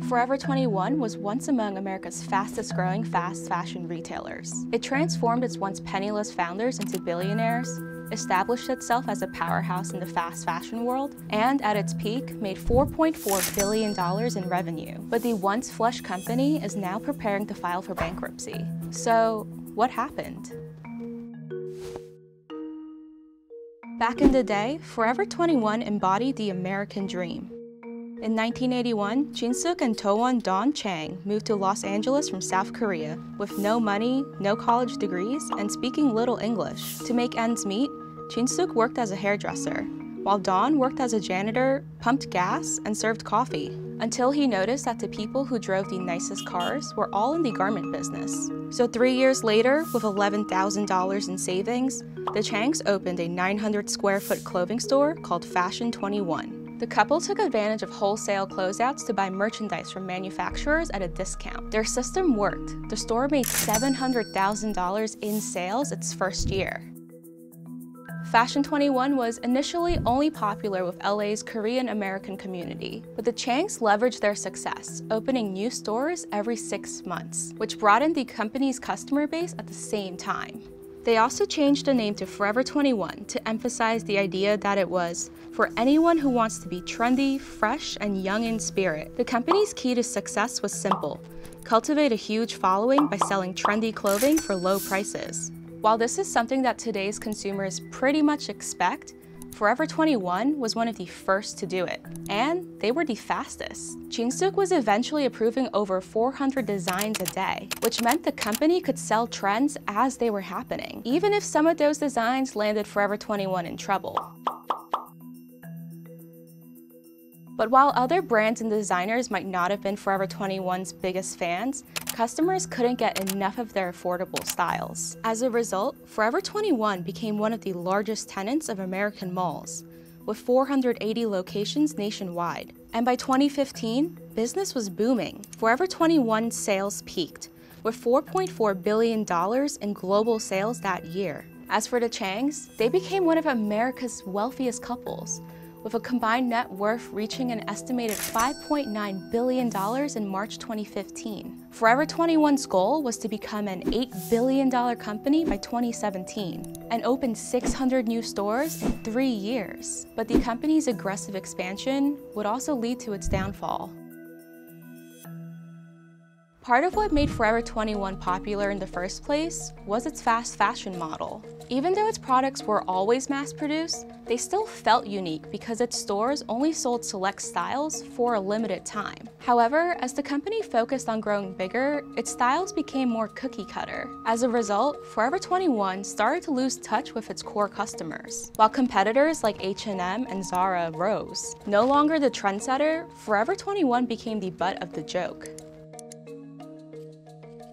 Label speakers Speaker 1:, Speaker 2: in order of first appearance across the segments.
Speaker 1: Forever 21 was once among America's fastest-growing fast fashion retailers. It transformed its once penniless founders into billionaires, established itself as a powerhouse in the fast fashion world, and at its peak, made $4.4 billion in revenue. But the once flush company is now preparing to file for bankruptcy. So, what happened? Back in the day, Forever 21 embodied the American dream. In 1981, Jin-suk and Towon Dawn Chang moved to Los Angeles from South Korea with no money, no college degrees, and speaking little English. To make ends meet, Jin-suk worked as a hairdresser, while Dawn worked as a janitor, pumped gas, and served coffee, until he noticed that the people who drove the nicest cars were all in the garment business. So 3 years later, with $11,000 in savings, the Changs opened a 900-square-foot clothing store called Fashion 21. The couple took advantage of wholesale closeouts to buy merchandise from manufacturers at a discount. Their system worked. The store made $700,000 in sales its first year. Fashion 21 was initially only popular with LA's Korean American community, but the Changs leveraged their success, opening new stores every 6 months, which broadened the company's customer base at the same time. They also changed the name to Forever 21 to emphasize the idea that it was for anyone who wants to be trendy, fresh, and young in spirit. The company's key to success was simple: cultivate a huge following by selling trendy clothing for low prices. While this is something that today's consumers pretty much expect, Forever 21 was one of the first to do it, and they were the fastest. Jin-suk was eventually approving over 400 designs a day, which meant the company could sell trends as they were happening, even if some of those designs landed Forever 21 in trouble. But while other brands and designers might not have been Forever 21's biggest fans, customers couldn't get enough of their affordable styles. As a result, Forever 21 became one of the largest tenants of American malls, with 480 locations nationwide. And by 2015, business was booming. Forever 21 sales peaked, with $4.4 billion in global sales that year. As for the Changs, they became one of America's wealthiest couples, with a combined net worth reaching an estimated $5.9 billion in March 2015. Forever 21's goal was to become an $8 billion company by 2017 and open 600 new stores in 3 years. But the company's aggressive expansion would also lead to its downfall. Part of what made Forever 21 popular in the first place was its fast fashion model. Even though its products were always mass-produced, they still felt unique because its stores only sold select styles for a limited time. However, as the company focused on growing bigger, its styles became more cookie-cutter. As a result, Forever 21 started to lose touch with its core customers, while competitors like H&M and Zara rose. No longer the trendsetter, Forever 21 became the butt of the joke.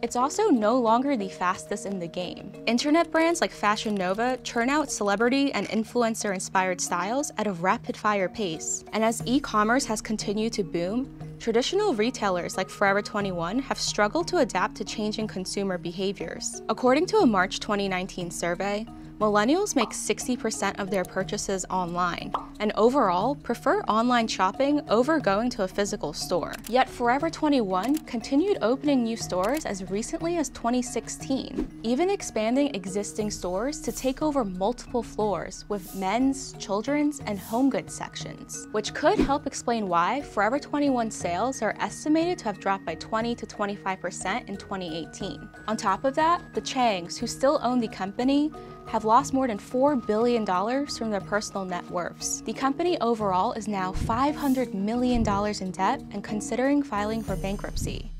Speaker 1: It's also no longer the fastest in the game. Internet brands like Fashion Nova churn out celebrity and influencer-inspired styles at a rapid-fire pace. And as e-commerce has continued to boom, traditional retailers like Forever 21 have struggled to adapt to changing consumer behaviors. According to a March 2019 survey, millennials make 60% of their purchases online, and overall prefer online shopping over going to a physical store. Yet Forever 21 continued opening new stores as recently as 2016, even expanding existing stores to take over multiple floors with men's, children's, and home goods sections, which could help explain why Forever 21 sales are estimated to have dropped by 20 to 25% in 2018. On top of that, the Changs, who still own the company, have lost more than $4 billion from their personal net worths. The company overall is now $500 million in debt and considering filing for bankruptcy.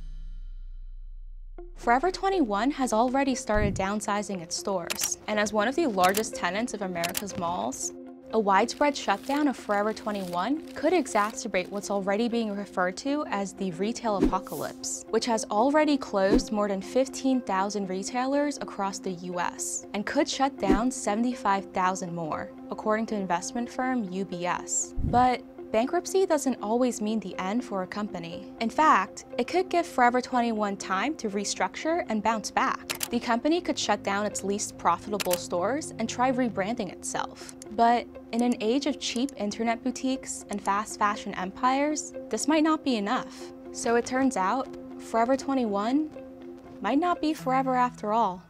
Speaker 1: Forever 21 has already started downsizing its stores, and as one of the largest tenants of America's malls, a widespread shutdown of Forever 21 could exacerbate what's already being referred to as the retail apocalypse, which has already closed more than 15,000 retailers across the US and could shut down 75,000 more, according to investment firm UBS. But bankruptcy doesn't always mean the end for a company. In fact, it could give Forever 21 time to restructure and bounce back. The company could shut down its least profitable stores and try rebranding itself. But in an age of cheap internet boutiques and fast fashion empires, this might not be enough. So it turns out, Forever 21 might not be forever after all.